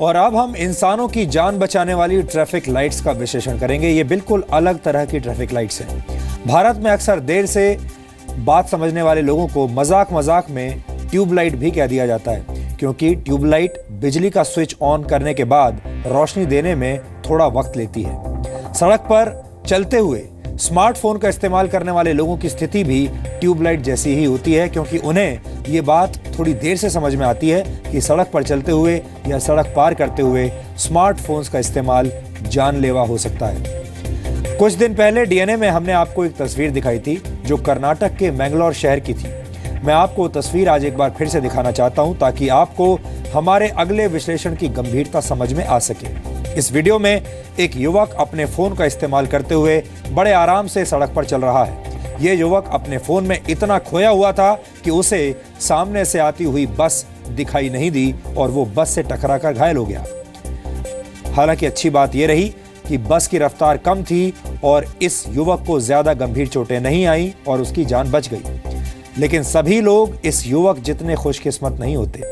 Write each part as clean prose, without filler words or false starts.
और अब हम इंसानों की जान बचाने वाली ट्रैफिक लाइट्स का विश्लेषण करेंगे। ये बिल्कुल अलग तरह की ट्रैफिक लाइट्स हैं। भारत में अक्सर देर से बात समझने वाले लोगों को मजाक मजाक में ट्यूबलाइट भी कह दिया जाता है, क्योंकि ट्यूबलाइट बिजली का स्विच ऑन करने के बाद रोशनी देने में थोड़ा वक्त लेती है। सड़क पर चलते हुए स्मार्टफोन का इस्तेमाल करने वाले लोगों की स्थिति भी ट्यूबलाइट जैसी ही होती है, क्योंकि उन्हें ये बात थोड़ी देर से समझ में आती है कि सड़क पर चलते हुए या सड़क पार करते हुए स्मार्टफोन्स का इस्तेमाल जानलेवा हो सकता है। कुछ दिन पहले डीएनए में हमने आपको एक तस्वीर दिखाई थी जो कर्नाटक के मैंगलोर शहर की थी। मैं आपको तस्वीर आज एक बार फिर से दिखाना चाहता हूं ताकि आपको हमारे अगले विश्लेषण की गंभीरता समझ में आ सके। इस वीडियो में एक युवक अपने फोन का इस्तेमाल करते हुए बड़े आराम से सड़क पर चल रहा है। यह युवक अपने फोन में इतना खोया हुआ था कि उसे सामने से आती हुई बस दिखाई नहीं दी और वो बस से टकराकर घायल हो गया। हालांकि अच्छी बात यह रही कि बस की रफ्तार कम थी और इस युवक को ज्यादा गंभीर चोटें नहीं आई और उसकी जान बच गई। लेकिन सभी लोग इस युवक जितने खुशकिस्मत नहीं होते।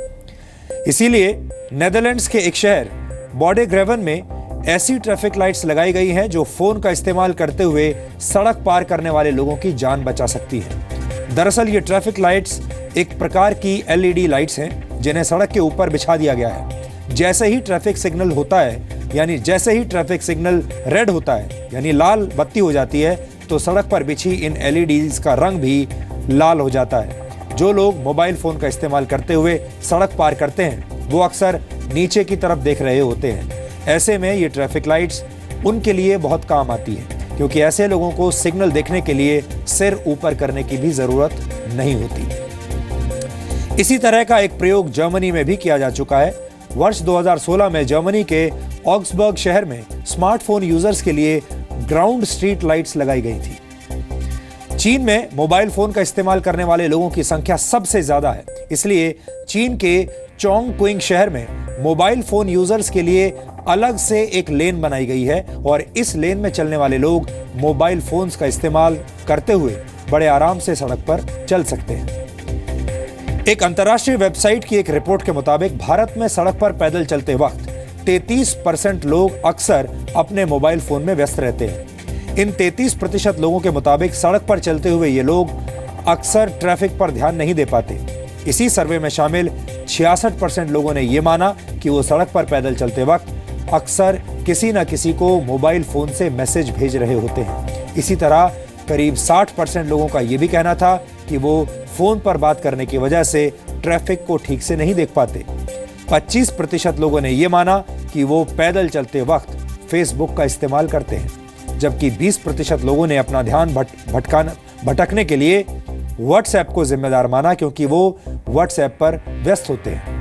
इसीलिए नेदरलैंड्स के एक शहर बॉडेग्रेवन में ऐसी ट्रैफिक लाइट्स लगाई गई हैं जो फोन का इस्तेमाल करते हुए सड़क पार करने वाले लोगों की जान बचा सकती है। दरअसल ये ट्रैफिक लाइट्स एक प्रकार की एलईडी लाइट्स हैं जिन्हें सड़क के ऊपर बिछा दिया गया है। जैसे ही ट्रैफिक सिग्नल होता है, यानी जैसे ही ट्रैफिक सिग्नल रेड होता है, यानी लाल बत्ती हो जाती है, तो सड़क पर बिछी इन एलईडीज का रंग भी लाल हो जाता है। जो लोग मोबाइल फोन का इस्तेमाल करते हुए सड़क पार करते हैं वो अक्सर नीचे की तरफ देख रहे होते हैं। ऐसे में ये ट्रैफिक लाइट्स उनके लिए बहुत काम आती है, क्योंकि ऐसे लोगों को सिग्नल देखने के लिए सिर ऊपर करने की भी जरूरत नहीं होती। इसी तरह का एक प्रयोग जर्मनी में भी किया जा चुका है। वर्ष 2016 में जर्मनी के ऑग्सबर्ग शहर में स्मार्टफोन यूजर्स के लिए ग्राउंड स्ट्रीट लाइट्स लगाई गई थी। चीन में मोबाइल फोन का इस्तेमाल करने वाले लोगों की संख्या सबसे ज्यादा है, इसलिए चीन के चोंगक्विंग शहर में मोबाइल फोन यूजर्स के लिए अलग से एक लेन बनाई गई है और इस लेन में चलने वाले लोग मोबाइल फोन्स का इस्तेमाल करते हुए बड़े आराम से सड़क पर चल सकते हैं। एक अंतर्राष्ट्रीय वेबसाइट की एक रिपोर्ट के मुताबिक भारत में सड़क पर पैदल चलते वक्त 33% लोग अक्सर अपने मोबाइल फोन में व्यस्त रहते हैं। इन 33% लोगों के मुताबिक सड़क पर चलते हुए ये लोग अक्सर ट्रैफिक पर ध्यान नहीं दे पाते। इसी सर्वे में शामिल 66% लोगों ने यह माना कि वो सड़क पर पैदल चलते वक्त अक्सर किसी न किसी को मोबाइल फोन से मैसेज भेज रहे होते हैं। इसी तरह करीब 60% लोगों का यह भी कहना था कि वो फोन पर बात करने की वजह से ट्रैफिक को ठीक से नहीं देख पाते। 25% लोगों ने यह माना कि वो पैदल चलते वक्त फेसबुक का इस्तेमाल करते हैं, जबकि 20% लोगों ने अपना ध्यान भटकने के लिए व्हाट्सएप को जिम्मेदार माना, क्योंकि वो व्हाट्सएप पर व्यस्त होते हैं।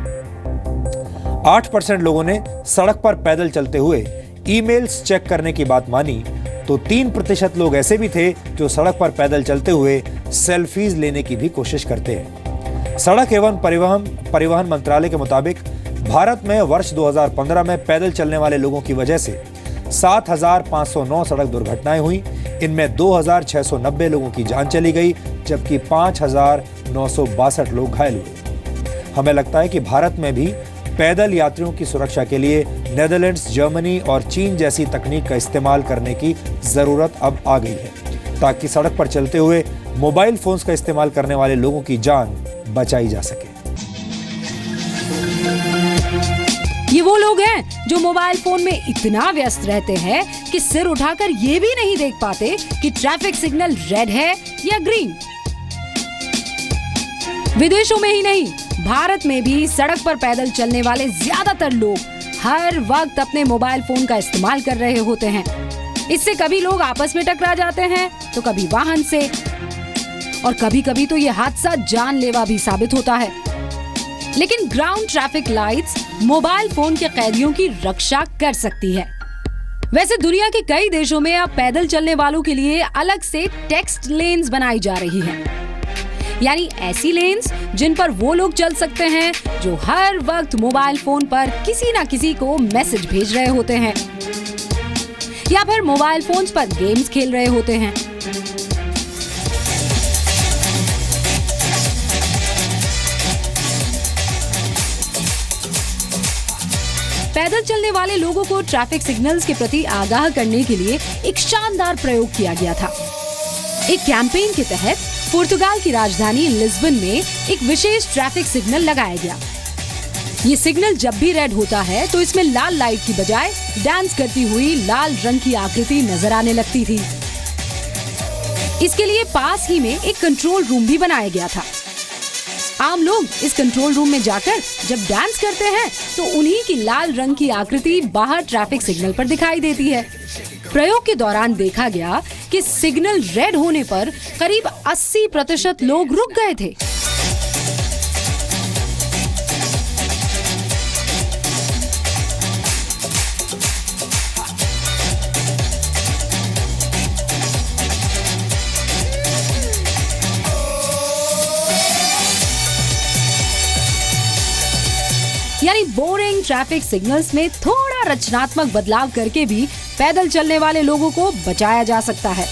8% लोगों ने सड़क पर पैदल चलते हुए ईमेल्स चेक करने की बात मानी, तो 3% लोग ऐसे भी थे जो सड़क पर पैदल चलते हुए सेल्फीज लेने की भी कोशिश करते हैं। सड़क एवं परिवहन मंत्रालय के मुताबिक भारत में वर्ष 2015 में पैदल चलने वाले लोगों की वजह से 7,509 सड़क दुर्घटनाएं हुई। इनमें 2,690 लोगों की जान चली गई, जबकि 5,962 लोग घायल हुए। हमें लगता है कि भारत में भी पैदल यात्रियों की सुरक्षा के लिए नेदरलैंड्स, जर्मनी और चीन जैसी तकनीक का इस्तेमाल करने की जरूरत अब आ गई है, ताकि सड़क पर चलते हुए मोबाइल फोन्स का इस्तेमाल करने वाले लोगों की जान बचाई जा सके। ये वो लोग हैं जो मोबाइल फोन में इतना व्यस्त रहते हैं कि सिर उठाकर ये भी नहीं देख पाते कि ट्रैफिक सिग्नल रेड है या ग्रीन। विदेशों में ही नहीं, भारत में भी सड़क पर पैदल चलने वाले ज्यादातर लोग हर वक्त अपने मोबाइल फोन का इस्तेमाल कर रहे होते हैं। इससे कभी लोग आपस में टकरा जाते हैं, तो कभी वाहन से, और कभी कभी तो ये हादसा जानलेवा भी साबित होता है। लेकिन ground traffic lights mobile phone के कैदियों की रक्षा कर सकती है। वैसे दुनिया के कई देशों में अब पैदल चलने वालों के लिए अलग से टेक्स्ट लेन्स बनाई जा रही हैं। यानी ऐसी लेन्स जिन पर वो लोग चल सकते हैं जो हर वक्त मोबाइल फोन पर किसी ना किसी को मैसेज भेज रहे होते हैं या फिर मोबाइल फोन्स पर गेम्स खेल रहे होते हैं। पैदल चलने वाले लोगों को ट्रैफिक सिग्नल्स के प्रति आगाह करने के लिए एक शानदार प्रयोग किया गया था। एक कैंपेन के तहत पुर्तगाल की राजधानी लिस्बन में एक विशेष ट्रैफिक सिग्नल लगाया गया। ये सिग्नल जब भी रेड होता है तो इसमें लाल लाइट की बजाय डांस करती हुई लाल रंग की आकृति नजर आने लगती थी। इसके लिए पास ही में एक कंट्रोल रूम भी बनाया गया था। आम लोग इस कंट्रोल रूम में जाकर जब डांस करते हैं तो उन्हीं की लाल रंग की आकृति बाहर ट्रैफिक सिग्नल पर दिखाई देती है। प्रयोग के दौरान देखा गया कि सिग्नल रेड होने पर करीब 80% लोग रुक गए थे। यानी बोरिंग ट्रैफिक सिग्नल्स में थोड़ा रचनात्मक बदलाव करके भी पैदल चलने वाले लोगों को बचाया जा सकता है।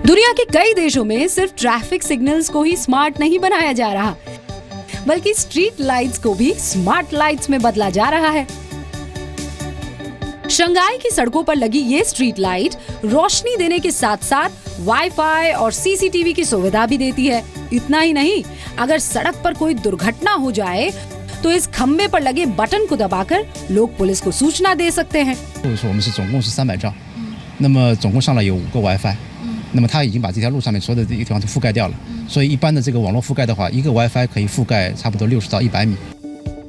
दुनिया के कई देशों में सिर्फ ट्रैफिक सिग्नल्स को ही स्मार्ट नहीं बनाया जा रहा, बल्कि स्ट्रीट लाइट्स को भी स्मार्ट लाइट्स में बदला जा रहा है। शंघाई की सड़कों पर लगी ये स्ट्रीट लाइट रोशनी देने के साथ साथ वाईफाई और सीसीटीवी की सुविधा भी देती है। इतना ही नहीं, अगर सड़क पर कोई दुर्घटना हो जाए तो इस खंबे पर लगे बटन को दबाकर लोग पुलिस को सूचना दे सकते हैं। 我们是总共是300兆，那么总共上了有5个 WiFi，那么它已经把这条路上面所有的地方都覆盖掉了，所以一般的这个网络覆盖的话，一个 WiFi 可以覆盖差不多60到100米。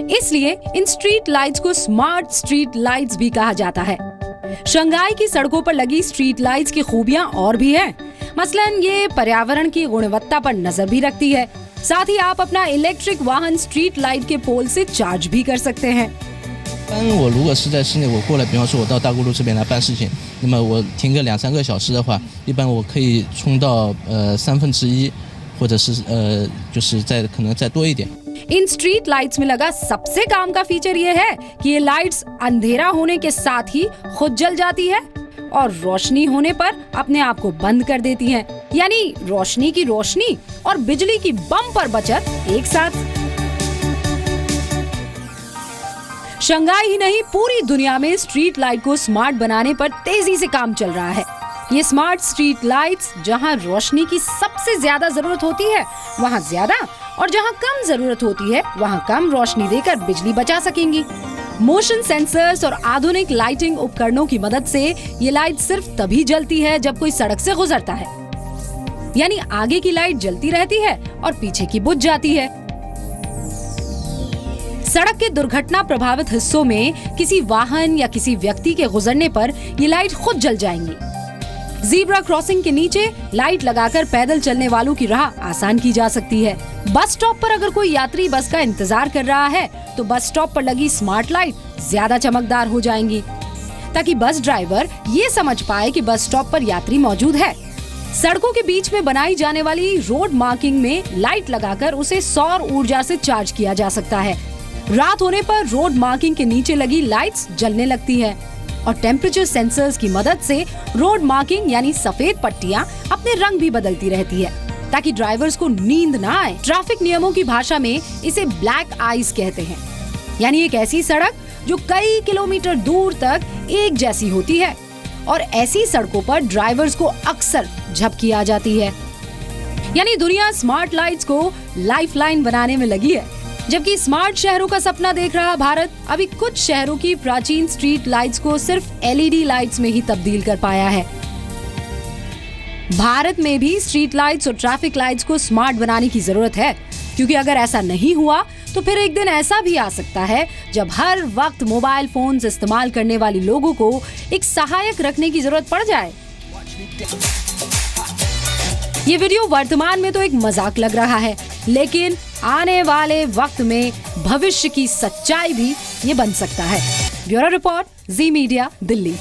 इसलिए इन स्ट्रीट लाइट्स को स्मार्ट स्ट्रीट लाइट्स भी कहा जाता है। शंघाई की सड़कों पर लगी स्ट्रीट लाइट्स की खूबियां और भी हैं। मसलन ये पर्यावरण की गुणवत्ता पर नजर भी रखती है। साथ ही आप अपना इलेक्ट्रिक वाहन स्ट्रीट लाइट के पोल से चार्ज भी कर सकते हैं। 一般我如果是在室内，我过来，比方说我到大沽路这边来办事情，那么我停个2-3个小时的话，一般我可以充到1/3，或者是就是可能再多一点。 इन स्ट्रीट लाइट्स में लगा सबसे काम का फीचर ये है कि ये लाइट्स अंधेरा होने के साथ ही खुद जल जाती है और रोशनी होने पर अपने आप को बंद कर देती हैं। यानी रोशनी की रोशनी और बिजली की बम्पर बचत एक साथ। शंघाई ही नहीं, पूरी दुनिया में स्ट्रीट लाइट को स्मार्ट बनाने पर तेजी से काम चल रहा है। ये स्मार्ट स्ट्रीट लाइट्स जहां रोशनी की सबसे ज्यादा जरूरत होती है वहां ज्यादा, और जहां कम जरूरत होती है वहां कम रोशनी देकर बिजली बचा सकेंगी। मोशन सेंसर्स और आधुनिक लाइटिंग उपकरणों की मदद से ये लाइट सिर्फ तभी जलती है जब कोई सड़क से गुजरता है। यानी आगे की लाइट जलती रहती है और पीछे की बुझ जाती है। सड़क के दुर्घटना प्रभावित हिस्सों में किसी वाहन या किसी व्यक्ति के गुजरने पर ये लाइट खुद जल जाएंगी। ज़ीब्रा क्रॉसिंग के नीचे लाइट लगाकर पैदल चलने वालों की राह आसान की जा सकती है। बस स्टॉप पर अगर कोई यात्री बस का इंतजार कर रहा है तो बस स्टॉप पर लगी स्मार्ट लाइट ज्यादा चमकदार हो जाएंगी, ताकि बस ड्राइवर ये समझ पाए कि बस स्टॉप पर यात्री मौजूद है। सड़कों के बीच में बनाई जाने वाली रोड मार्किंग में लाइट लगाकर उसे सौर ऊर्जा से चार्ज किया जा सकता है। रात होने पर रोड मार्किंग के नीचे लगी लाइट्स जलने लगती है और टेम्परेचर सेंसर्स की मदद से रोड मार्किंग यानी सफेद पट्टियां अपने रंग भी बदलती रहती है, ताकि ड्राइवर्स को नींद ना आए। ट्रैफिक नियमों की भाषा में इसे ब्लैक आइज कहते हैं। यानी एक ऐसी सड़क जो कई किलोमीटर दूर तक एक जैसी होती है, और ऐसी सड़कों पर ड्राइवर्स को अक्सर झपकी आ जाती है। यानी दुनिया स्मार्ट लाइट्स को लाइफलाइन बनाने में लगी है। जबकि स्मार्ट शहरों का सपना देख रहा भारत अभी कुछ शहरों की प्राचीन स्ट्रीट लाइट्स को सिर्फ एलईडी लाइट्स में ही तब्दील कर पाया है। भारत में भी स्ट्रीट लाइट्स और ट्रैफिक लाइट्स को स्मार्ट बनाने की जरूरत है, क्योंकि अगर ऐसा नहीं हुआ तो फिर एक दिन ऐसा भी आ सकता है जब हर वक्त मोबाइल फोन्स इस्तेमाल करने वाले लोगों को एक सहायक रखने की जरूरत पड़ जाए। ये वीडियो वर्तमान में तो एक मजाक लग रहा है, लेकिन आने वाले वक्त में भविष्य की सच्चाई भी ये बन सकता है। ब्यूरो रिपोर्ट, जी मीडिया, दिल्ली।